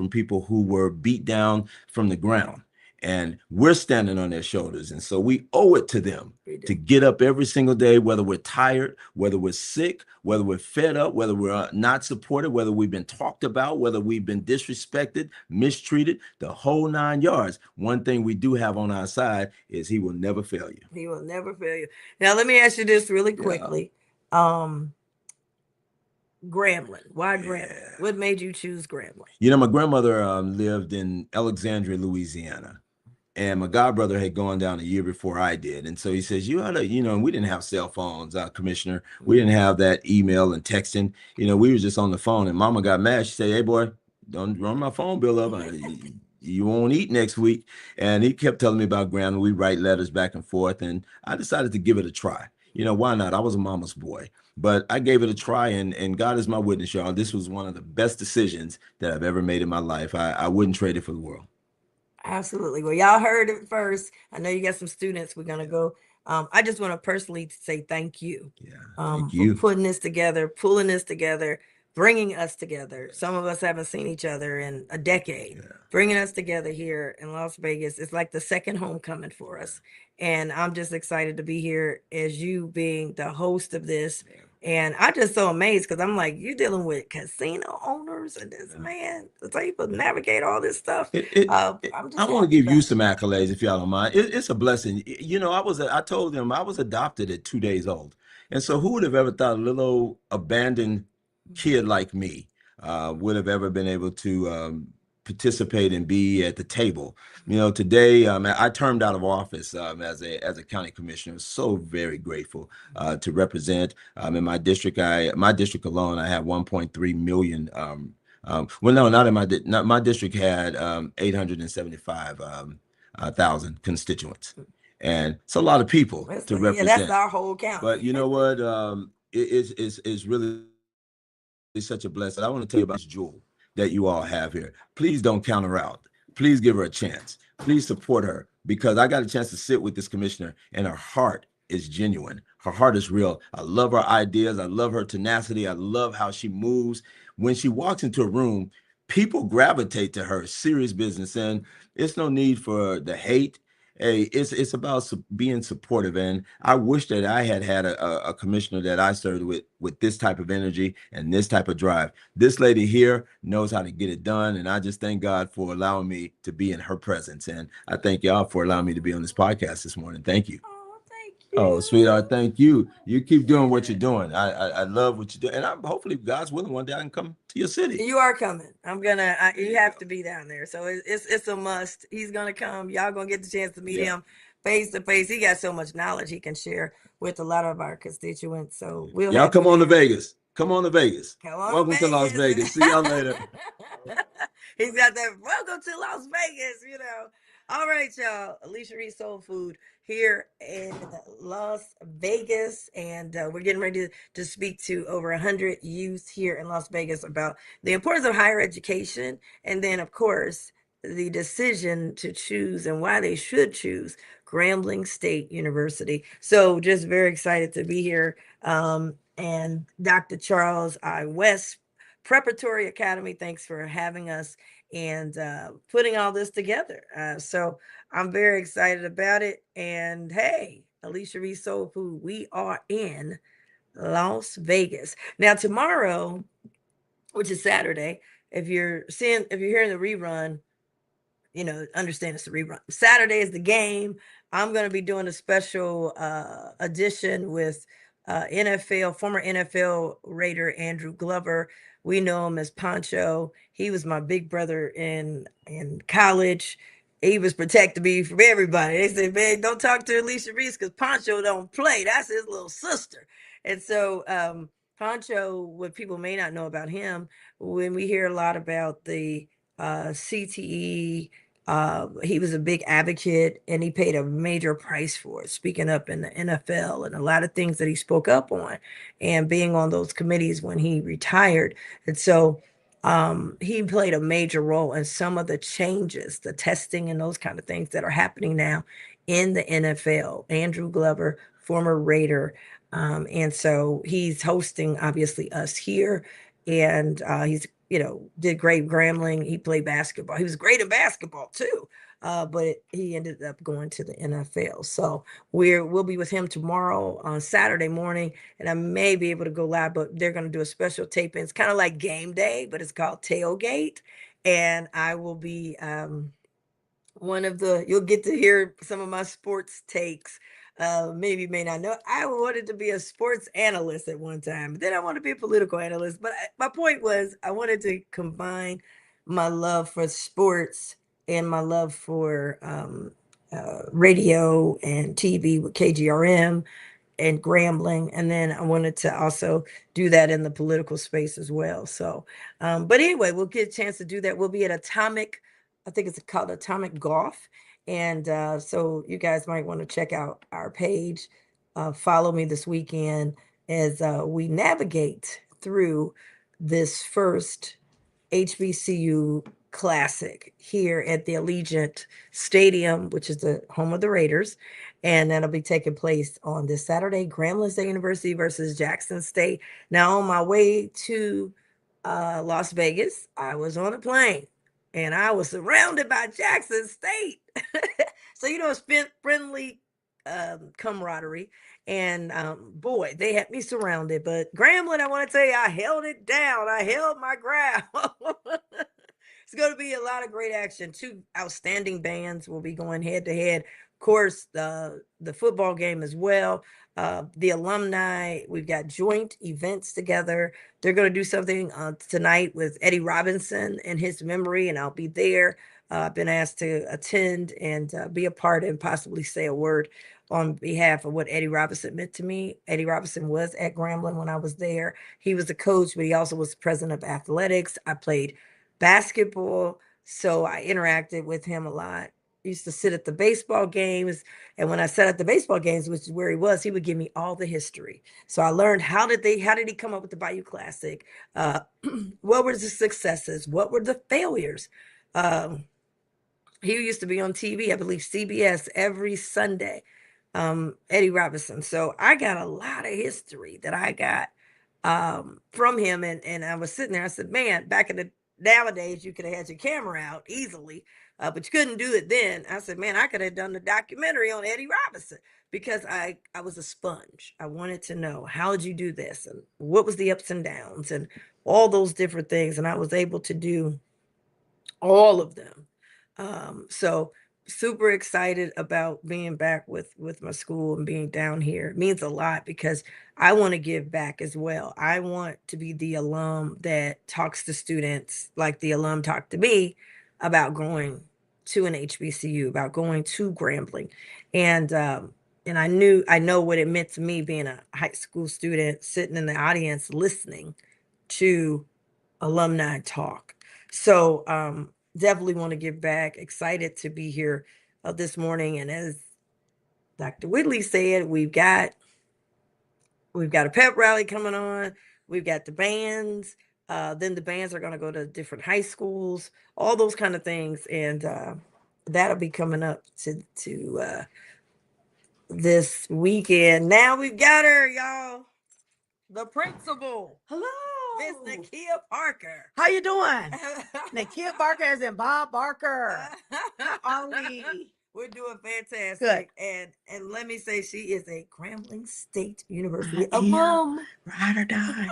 people who were beat down from the ground. And we're standing on their shoulders. And so we owe it to them to get up every single day, whether we're tired, whether we're sick, whether we're fed up, whether we're not supported, whether we've been talked about, whether we've been disrespected, mistreated, the whole 9 yards. One thing we do have on our side is He will never fail you. He will never fail you. Now, let me ask you this really quickly. Grambling. Why Grambling? What made you choose Grambling? My grandmother lived in Alexandria, Louisiana. And my godbrother had gone down a year before I did. And so he says, you ought to, and we didn't have cell phones, Commissioner. We didn't have that email and texting. We were just on the phone. And Mama got mad. She said, hey, boy, don't run my phone bill up. You won't eat next week. And he kept telling me about Grambling. We write letters back and forth. And I decided to give it a try. Why not? I was a mama's boy. But I gave it a try, and God is my witness, y'all. This was one of the best decisions that I've ever made in my life. I wouldn't trade it for the world. Absolutely. Well, y'all heard it first. I know you got some students. We're going to go. I just want to personally say thank you, thank you for putting this together, pulling this together, bringing us together. Some of us haven't seen each other in a decade. Bringing us together here in Las Vegas. It's like the second homecoming for us. And I'm just excited to be here as you being the host of this. And I just so amazed because I'm like, you're dealing with casino owners and this man is able to navigate all this stuff. I'm just I want to give you some accolades if y'all don't mind. It's a blessing. You know, I told them I was adopted at 2 days old. And so who would have ever thought a little abandoned kid like me would have ever been able to participate and be at the table? You know, today I termed out of office as a county commissioner. So very grateful to represent in my district. My district alone, I have 1.3 million. Well, no, not in my district had 875,000 constituents, and it's a lot of people to represent. Yeah, that's our whole county. But you know what? It's really such a blessing. I want to tell you about this jewel that you all have here. Please don't count her out. Please give her a chance. Please support her, because I got a chance to sit with this commissioner, and her heart is genuine. Her heart is real. I love her ideas. I love her tenacity. I love how she moves. When she walks into a room, people gravitate to her. Serious business. And it's no need for the hate. Hey, it's about being supportive, and I wish that I had a commissioner that I served with this type of energy and this type of drive. This lady here knows how to get it done, and I just thank God for allowing me to be in her presence, and I thank y'all for allowing me to be on this podcast this morning. Thank you. Oh, sweetheart, thank you. You keep doing what you're doing. I love what you do, and hopefully, God's willing, one day I can come to your city. You are coming. You have to be down there. So it's a must. He's gonna come. Y'all gonna get the chance to meet him face to face. He got so much knowledge he can share with a lot of our constituents. So y'all come on to Vegas. Come on to Vegas. Welcome to Las Vegas. See y'all later. He's got that. Welcome to Las Vegas. You know. All right, y'all. Alicia Reece Soul Food here in Las Vegas, and we're getting ready to speak to over 100 youth here in Las Vegas about the importance of higher education, and then, of course, the decision to choose and why they should choose Grambling State University. So just very excited to be here. And Dr. Charles I. West Preparatory Academy, thanks for having us and putting all this together. So I'm very excited about it. And hey, Alicia Reece Soul Food, we are in Las Vegas. Now tomorrow, which is Saturday, if you're hearing the rerun, you know, understand it's a rerun. Saturday is the game. I'm going to be doing a special edition with former NFL Raider Andrew Glover. We know him as Poncho. He was my big brother in college. He was protecting me from everybody. They said, man, don't talk to Alicia Reece because Poncho don't play. That's his little sister. And so Poncho, what people may not know about him, when we hear a lot about the CTE, he was a big advocate, and he paid a major price for it, speaking up in the NFL and a lot of things that he spoke up on and being on those committees when he retired. And so he played a major role in some of the changes, the testing and those kind of things that are happening now in the NFL. Andrew Glover, former Raider. And so he's hosting, obviously, us here. And he's, you know, did great Grambling. He played basketball. He was great in basketball too. But he ended up going to the NFL. So we'll be with him tomorrow on Saturday morning, and I may be able to go live, but they're going to do a special taping. It's kind of like game day, but it's called Tailgate. And I will be you'll get to hear some of my sports takes. Maybe you may not know, I wanted to be a sports analyst at one time, but then I wanted to be a political analyst. But my point was, I wanted to combine my love for sports and my love for radio and TV with KGRM and Grambling. And then I wanted to also do that in the political space as well. So, but anyway, we'll get a chance to do that. We'll be at Atomic, I think it's called Atomic Golf. And so you guys might want to check out our page. Follow me this weekend as we navigate through this first HBCU Classic here at the Allegiant Stadium, which is the home of the Raiders. And that'll be taking place on this Saturday, Grambling State University versus Jackson State. Now, on my way to Las Vegas, I was on a plane and I was surrounded by Jackson State. So, you know, it's been friendly camaraderie. And boy, they had me surrounded. But Grambling, I want to tell you, I held it down. I held my ground. It's going to be a lot of great action. Two outstanding bands will be going head to head. Of course, the football game as well. The alumni, we've got joint events together. They're going to do something tonight with Eddie Robinson in his memory, and I'll be there. I've been asked to attend and be a part and possibly say a word on behalf of what Eddie Robinson meant to me. Eddie Robinson was at Grambling when I was there. He was the coach, but he also was president of athletics. I played basketball, so I interacted with him a lot. Used to sit at the baseball games, and when I sat at the baseball games, which is where he would give me all the history. So I learned how did he come up with the Bayou Classic? What were the successes? What were the failures? He used to be on TV, I believe CBS, every Sunday. Eddie Robinson. So I got a lot of history that I got from him, and I was sitting there. I said, man, back in the nowadays you could have had your camera out easily, but you couldn't do it then. I said, man, I could have done the documentary on Eddie Robinson because I was a sponge. I wanted to know, how did you do this, and what was the ups and downs and all those different things, and I was able to do all of them. So super excited about being back with my school and being down here. It means a lot because I want to give back as well. I want to be the alum that talks to students like the alum talked to me about going to an HBCU, about going to Grambling. And I know what it meant to me being a high school student, sitting in the audience listening to alumni talk. So definitely want to give back. Excited to be here this morning. And as Dr. Whitley said, we've got a pep rally coming on. We've got the bands. Then the bands are going to go to different high schools, all those kind of things. And that'll be coming up to this weekend. Now we've got her, y'all. The principal. Hello. Miss Nakia Parker. How you doing? Nakia Barker as in Bob Barker. How are we? We're doing fantastic. Good. And let me say, she is a Grambling State University alum. Ride or die.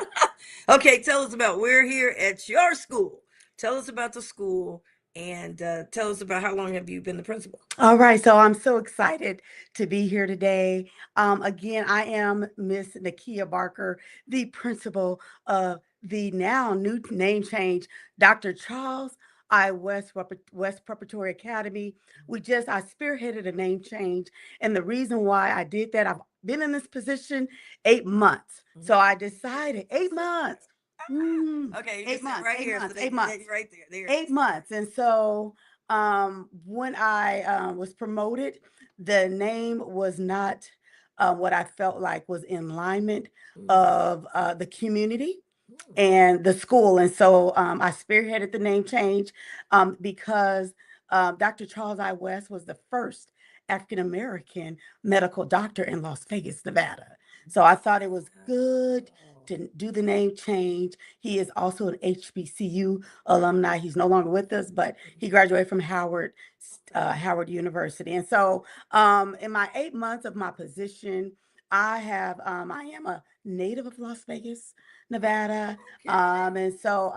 Okay, tell us about, we're here at your school. Tell us about the school and tell us about how long have you been the principal? All right, so I'm so excited to be here today. Again, I am Miss Nakia Barker, the principal of the now new name change, Dr. Charles I. West Preparatory Academy. I spearheaded a name change, and the reason why I did that, I've been in this position 8 months. So I decided 8 months. Okay, 8 months, right 8 here. months, So 8 months. right there. 8 months. And so when I was promoted, the name was not what I felt like was in alignment of the community and the school. And so I spearheaded the name change because Dr. Charles I. West was the first African-American medical doctor in Las Vegas, Nevada. So I thought it was good to do the name change. He is also an HBCU alumni. He's no longer with us, but he graduated from Howard University. And so in my 8 months of my position, I am a native of Las Vegas, Nevada. And so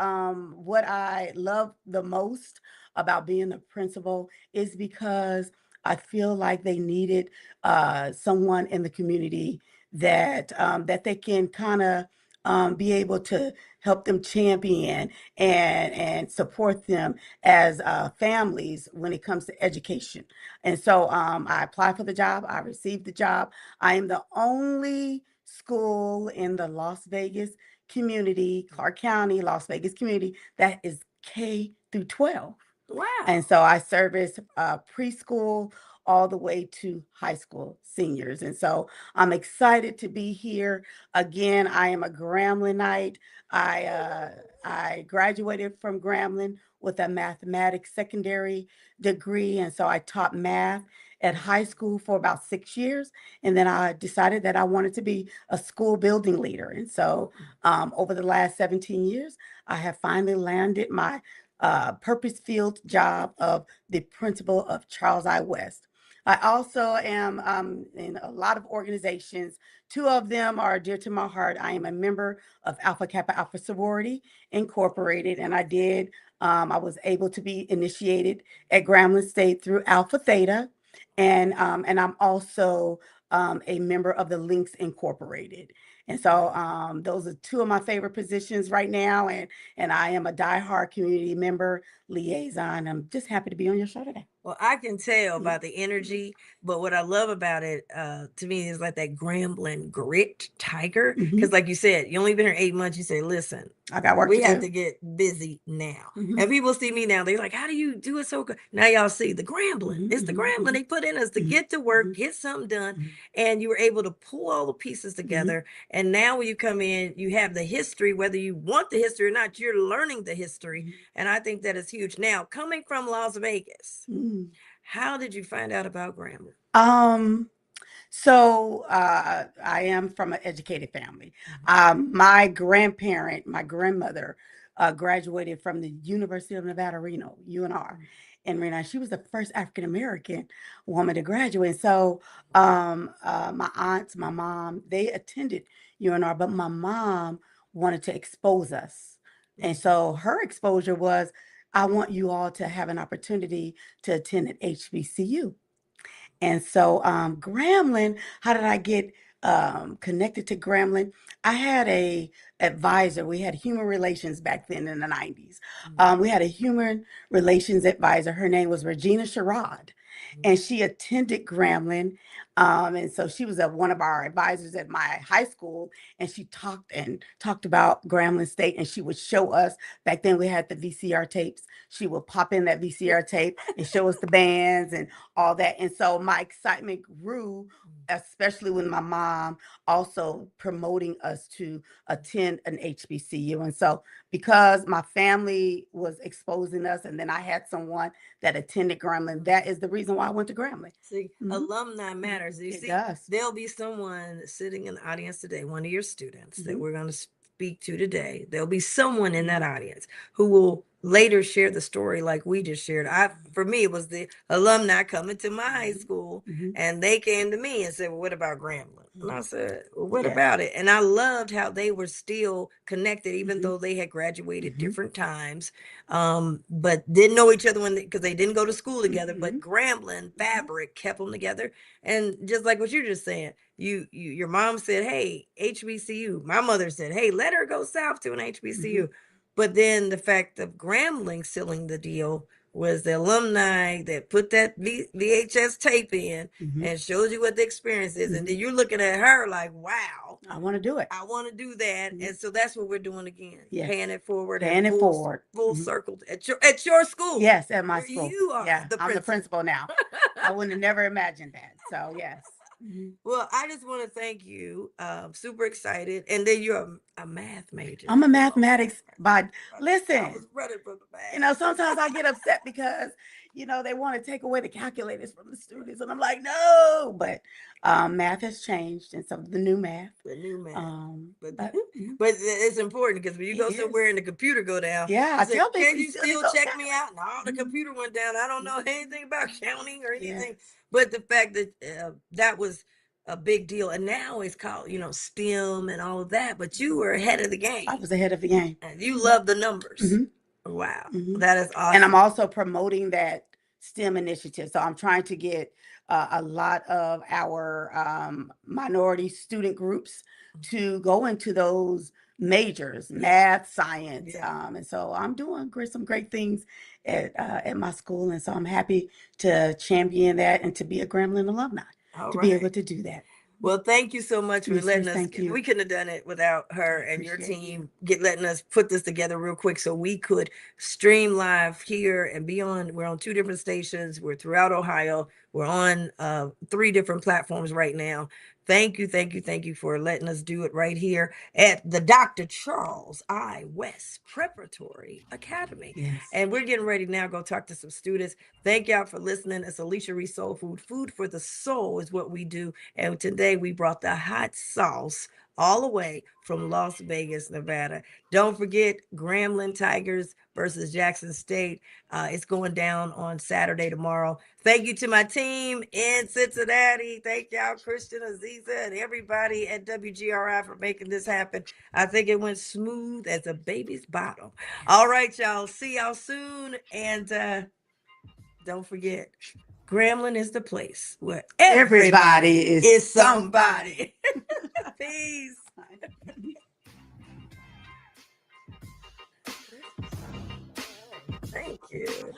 what I love the most about being the principal is because I feel like they needed someone in the community that they can kind of be able to help them champion and support them as families when it comes to education. And so I applied for the job. I received the job. I am the only school in the Las Vegas community, Clark County, Las Vegas community, that is K through 12. Wow. And so I service preschool all the way to high school seniors. And so I'm excited to be here. Again, I am a Gramblinite. I graduated from Grambling with a mathematics secondary degree. And so I taught math at high school for about 6 years. And then I decided that I wanted to be a school building leader. And so over the last 17 years, I have finally landed my purpose-filled job of the principal of Charles I. West. I also am in a lot of organizations. Two of them are dear to my heart. I am a member of Alpha Kappa Alpha Sorority Incorporated, and I was able to be initiated at Grambling State through Alpha Theta, and I'm also a member of the Links Incorporated. And so those are two of my favorite positions right now, and I am a diehard community member liaison. I'm just happy to be on your show today. Well, I can tell about the energy, but what I love about it, to me, is like that Grambling grit tiger. Because, like you said, you only been here 8 months. You say, "Listen, I got work we to have do." to get busy now." And people see me now. They're like, "How do you do it so good?" Now y'all see the Grambling. It's the Grambling they put in us to get to work, get something done, and you were able to pull all the pieces together. And now when you come in, you have the history, whether you want the history or not, you're learning the history. And I think that is huge. Now, coming from Las Vegas, how did you find out about Grambling? So I am from an educated family. My grandmother, graduated from the University of Nevada, Reno, UNR, in Reno. She was the first African American woman to graduate. So my aunts, my mom, they attended UNR, but my mom wanted to expose us. And so her exposure was, I want you all to have an opportunity to attend at HBCU. And so Grambling, how did I get connected to Grambling? I had a advisor. We had human relations back then in the 90s. We had a human relations advisor. Her name was Regina Sherrod, and she attended Grambling. And so she was one of our advisors at my high school, and she talked about Grambling State, and she would show us. Back then we had the VCR tapes. She would pop in that VCR tape and show us the bands and all that. And so my excitement grew, especially with my mom also promoting us to attend an HBCU. And so because my family was exposing us, and then I had someone that attended Grambling, that is the reason why I went to Grambling. See, alumni matters. You see, there'll be someone sitting in the audience today, one of your students that we're going to speak to today. There'll be someone in that audience who will later share the story like we just shared. For me, it was the alumni coming to my high school, and they came to me and said, "Well, what about Grambling?" And I said, "Well, what about it?" And I loved how they were still connected, even though they had graduated different times, but didn't know each other because they didn't go to school together. But Grambling fabric kept them together. And just like what you're just saying, your mom said, "Hey, HBCU." My mother said, "Hey, let her go south to an HBCU." But then the fact of Grambling sealing the deal was the alumni that put that VHS tape in and shows you what the experience is. And then you're looking at her like, wow. I want to do it. I want to do that. And so that's what we're doing again. Yes. Paying it forward. Paying it forward. Full circle at your school. Yes, at my school. You are I'm the principal now. I would have never imagined that. So yes. Well, I just want to thank you. Super excited. And then you're a math major. I'm a mathematics, but listen, I was running from the math. Sometimes I get upset because, they want to take away the calculators from the students. And I'm like, no, but math has changed. And so the new math. But it's important because when you go somewhere and the computer go down, I say, tell people, can you still check me out? No, the computer went down. I don't know anything about counting or anything. But the fact that that was a big deal, and now it's called, STEM and all of that. But you were ahead of the game. I was ahead of the game. And you love the numbers. Wow, that is awesome. And I'm also promoting that STEM initiative. So I'm trying to get a lot of our minority student groups to go into those majors, math, science. And so I'm doing some great things at my school. And so I'm happy to champion that and to be a Grambling alumni, be able to do that. Well, thank you so much for letting us. We couldn't have done it without her and your team letting us put this together real quick so we could stream live here and be on. We're on 2 different stations. We're throughout Ohio. We're on 3 different platforms right now. Thank you for letting us do it right here at the Dr. Charles I. West Preparatory Academy. Yes. And we're getting ready now to go talk to some students. Thank y'all for listening. It's Alicia Reece Soul Food. Food for the soul is what we do. And today we brought the hot sauce all the way from Las Vegas, Nevada. Don't forget Grambling Tigers versus Jackson State. It's going down on Saturday tomorrow. Thank you to my team in Cincinnati. Thank y'all, Christian, Aziza, and everybody at WGRI for making this happen. I think it went smooth as a baby's bottom. All right, y'all. See y'all soon. And don't forget, Grambling is the place where everybody is somebody. Peace. Thank you.